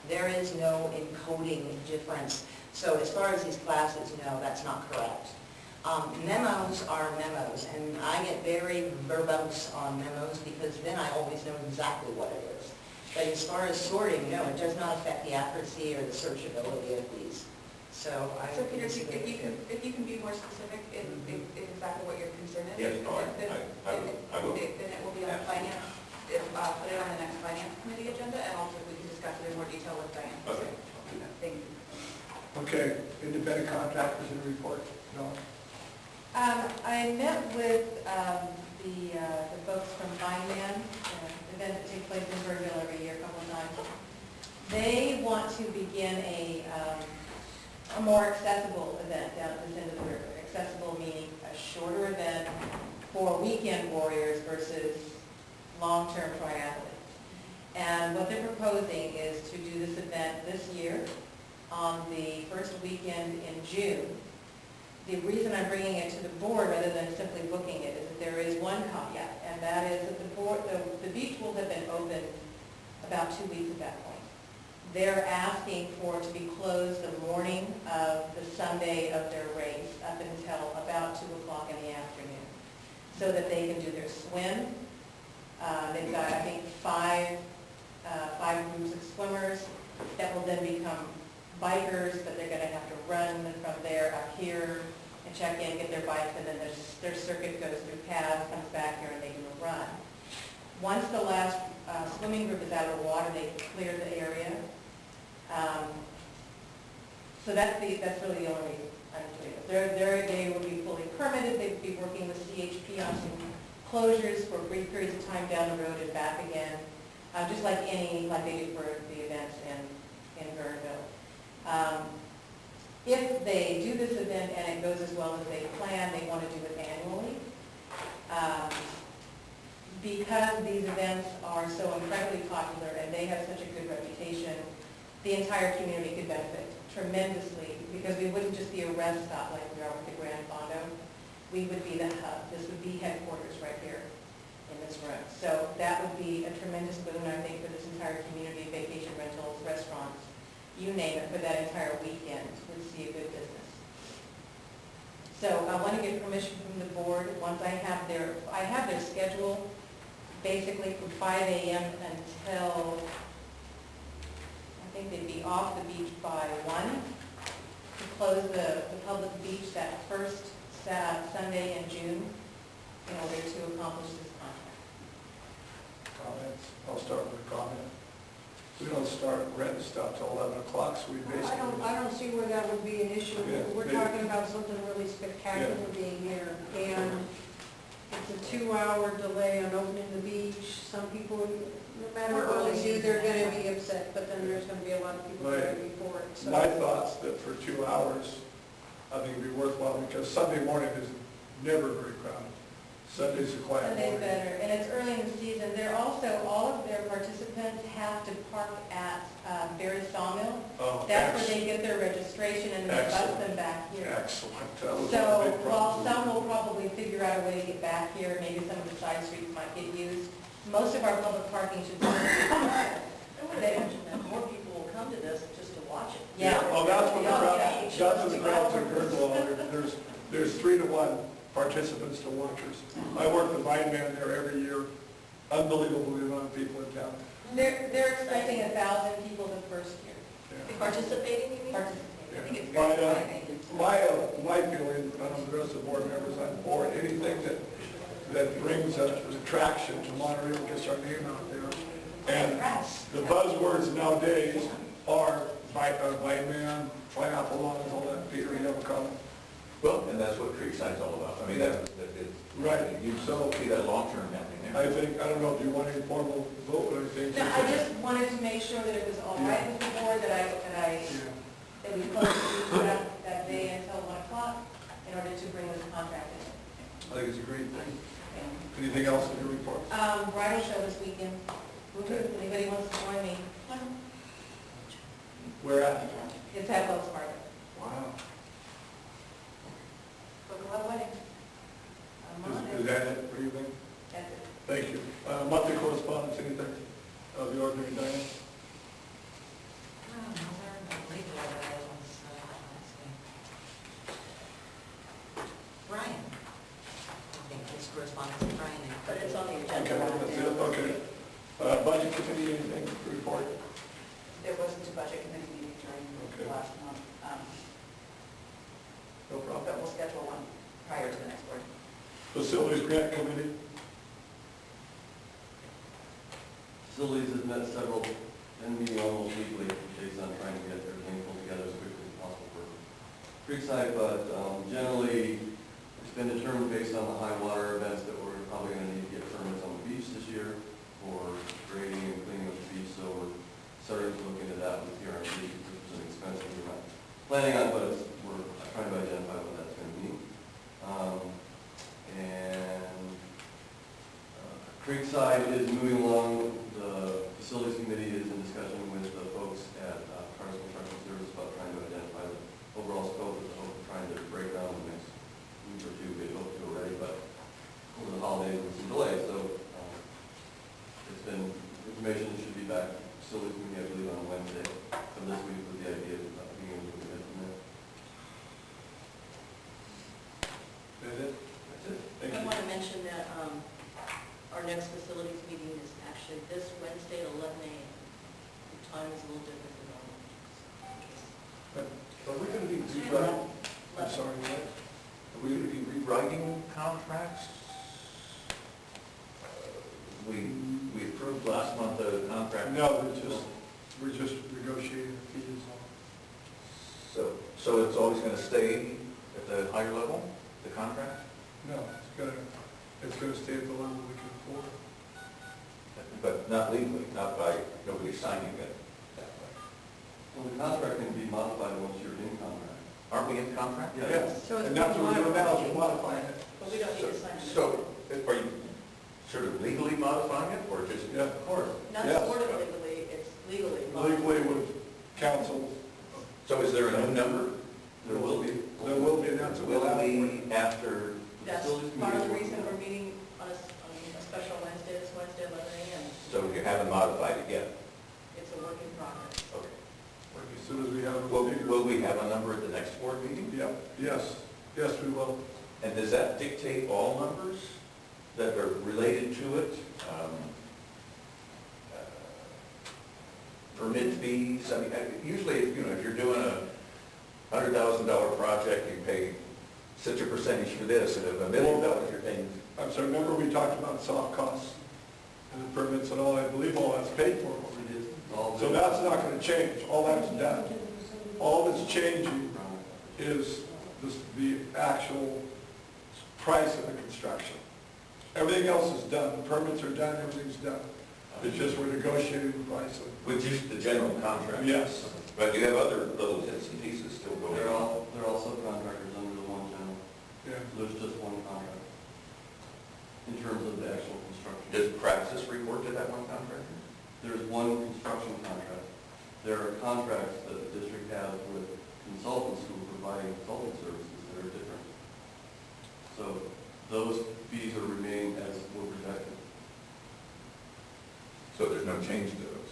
There is no encoding difference. So as far as these classes, no, that's not correct. Memos are memos, and I get very verbose on memos because then I always know exactly what it is. But as far as sorting, no, it does not affect the accuracy or the searchability of these. So Peter, if you can be more specific in exactly what your concern is, yes, no, I will. Then it will be on finance. Put it on the next finance committee agenda, and also we can discuss it in more detail with Diane. Okay. Thank you. Okay, independent contractors in the report. No. I met with the folks from Vineman, an event that takes place in Virgil every year, a couple of times. They want to begin a more accessible event down at this end of the river. Accessible meaning a shorter event for weekend warriors versus long-term triathletes. And what they're proposing is to do this event this year on the first weekend in June. The reason I'm bringing it to the board rather than simply booking it is that there is one caveat, and that is that the beach will have been open about 2 weeks at that point. They're asking for it to be closed the morning of the Sunday of their race up until about 2 o'clock in the afternoon so that they can do their swim. They've got, I think, five groups of swimmers that will then become bikers, but they're going to have to run from there up here and check in, get their bikes, and then their circuit goes through paths, comes back here, and they do a run. Once the last swimming group is out of the water, they clear the area. So that's really the only reason I'm doing it. They will be fully permitted. They will be working with CHP on some closures for brief periods of time down the road and back again, just like they do for the events in Verneville. If they do this event and it goes as well as they plan, they want to do it annually. Because these events are so incredibly popular and they have such a good reputation, the entire community could benefit tremendously because we wouldn't just be a rest stop like we are with the Grand Fondo. We would be the hub. This would be headquarters right here in this room. So that would be a tremendous boon, I think, for this entire community, vacation rentals, restaurants, you name it, for that entire weekend would see a good business. So I want to get permission from the board. Once I have their schedule basically from 5 a.m. until, I think they'd be off the beach by 1 to close the public beach that first Sunday in June in order to accomplish this contract. Comments? I'll start with a comment. We don't start renting stuff till 11 o'clock, so we basically... I don't see where that would be an issue. Yeah, We're talking about something really spectacular being here, and it's a 2-hour delay on opening the beach. Some people, no matter what we do, they're going to be upset, but then there's going to be a lot of people going to be for it. So. My thoughts that for 2 hours, I think it'd be worthwhile because Sunday morning is never very crowded. Sunday's a quiet Sunday's morning. better, and it's early in the season. They're also, all of their participants have to park at Berry Sawmill. Oh, that's where they get their registration and they bus them back here. Excellent. That was a So big while problem. some will probably figure out a way to get back here, maybe some of the side streets might get used, most of our public parking should be. I would imagine that more people will come to this just to watch it. Yeah. Well, that's what the crowd, Yeah. that's what the crowds are good for. There's 3-to-1 participants to watchers. I work the Vineman there every year. Unbelievable the amount of people in town. They're expecting 1,000 people the first year. Yeah. Participating, you mean? Participating. I think it's very exciting. My feeling, I don't know the rest of the board members, I'm for anything that brings an attraction to Monterey, gets our name out there. And the buzzwords nowadays are Vineman, triathlons, all that. Peter, you have a comment? Well, and that's what Creekside's all about. I mean, that is, Right. You so see that long-term happening there. I don't know if you want any formal vote or anything. No, I just wanted to make sure that it was all right with the board, that we closed the beach that day until 1 o'clock in order to bring this contract in. I think it's a great thing. Anything else in your report? Bridal show this weekend. Woohoo, if anybody wants to join me, Where at? it's at Wells Fargo. Wow. Book a lot of weddings. Is that it? What do you think? That's it. Thank you. Monthly correspondence, anything of the ordinary, Diane? committee, anything to report? There wasn't a budget committee meeting during Okay. the last month, No problem. but we'll schedule one prior to the next board. Facilities grant committee? Facilities has met several, and meeting almost weekly, based on trying to get everything pulled together as quickly as possible for Creekside, but generally, it's been determined based on the high water events that we're probably going to need to get permits on the beach this year for grading and cleaning up the beach, so we're starting to look into that with PRMD, which is an expense that we're not planning on, but we're trying to identify what that's going to mean. Creekside is moving along. The facilities committee is in discussion with the folks at Cars Construction Service about trying to identify the overall scope of the hope, trying to break down the next week or two. We hope to already, but over the holidays with some delays. So it's been, information should be back. Facilities committee, I believe, on Wednesday of this week with the idea of being able to get from there. That's it? That's it. Thank I you. want to mention that our next facilities meeting is actually this Wednesday at 11 a.m. The time is a little different than normal. Are we going to be rewriting? I'm sorry, what? Are we going to be rewriting contracts? We approved last month a contract. No, we're just negotiating the fees on. So it's always going to stay at the higher level, the contract? No, it's gonna stay at the level we can afford. But not legally, not by nobody signing it that way. Well, the contract can be modified once you're in contract. Aren't we in contract? Yes, So it's and that's what we're doing now, is we're modified. modifying it. But we don't need to sign it. So are you sort of legally modifying it, or just? Yeah. Of course. Not Yes. sort of legally, it's legally. Legally with council, So is there a new number? There will be. there will be, and that's what Will we'll have. be after? That's Facilities part of the committee. reason we're meeting on a special Wednesday, this Wednesday, 11 a.m. So you haven't modified it yet? It's a work in progress. Okay. As soon as we have a Will figure. we have a number at the next board meeting? Yeah, yes, we will. And does that dictate all numbers that are related to it? Permit fees, I mean, usually, if you're doing a $100,000 project, you pay such a percentage for this, and if $1 million, you're paying. I'm sorry, remember we talked about soft costs and the permits and all, I believe all that's paid for. It is all So that's not gonna change, all that's done. All that's changing is the actual price of the construction. Everything else is done, the permits are done, everything's done. It's just we're negotiating the price of. With just the general contract? Yes. But you have other little bits and pieces still going They're on? all subcontractors under the one general. Yeah. So there's just one contract in terms of the actual construction. Does Praxis report to that one contractor? There's one construction contract. There are contracts that the district has with consultants who are providing consulting services that are different. So those fees are remaining as were projected. So there's no change to those?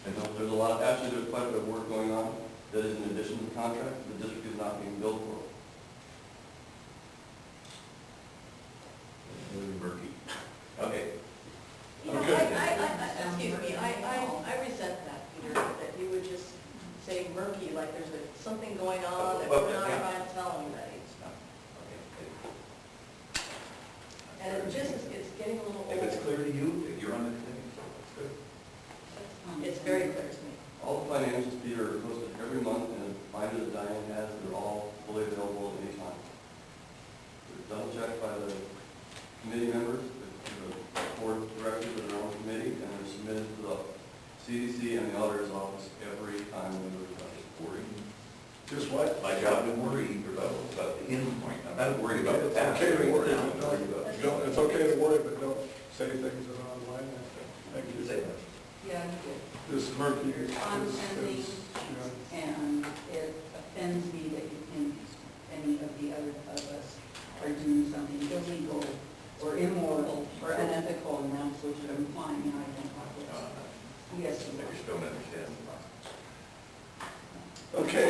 And there's a lot, actually there's quite a bit of work going on that is in addition to the contract. The district is not being billed for. Really murky. Okay. You know, Okay. excuse me, I resent that, Peter, that you would just say murky, like there's something going on that we're not trying to tell anybody. And it just, it's getting a little If it's old. clear to you, you're on the committee, so that's good. It's very clear to me. All the financials, Peter, are posted every month in a binder that Diane has. They're all fully available at any time. They're double checked by the committee members, the board directors of their own committee, and they're submitted to the CDC and the auditor's office every time we do a Worrying. Just what? My job to worry about the end point. I'm not worried about the It's past. okay to worry, I'm but worried about- it's okay to worry, but don't say things that are online. Thank You you. say that. Yeah, This murky is, Condescending. yeah. and it offends me that you think any of the other of us are doing something illegal or immoral or unethical, and that's what you're implying, and I don't like it. Yes, I just don't understand the process. Okay,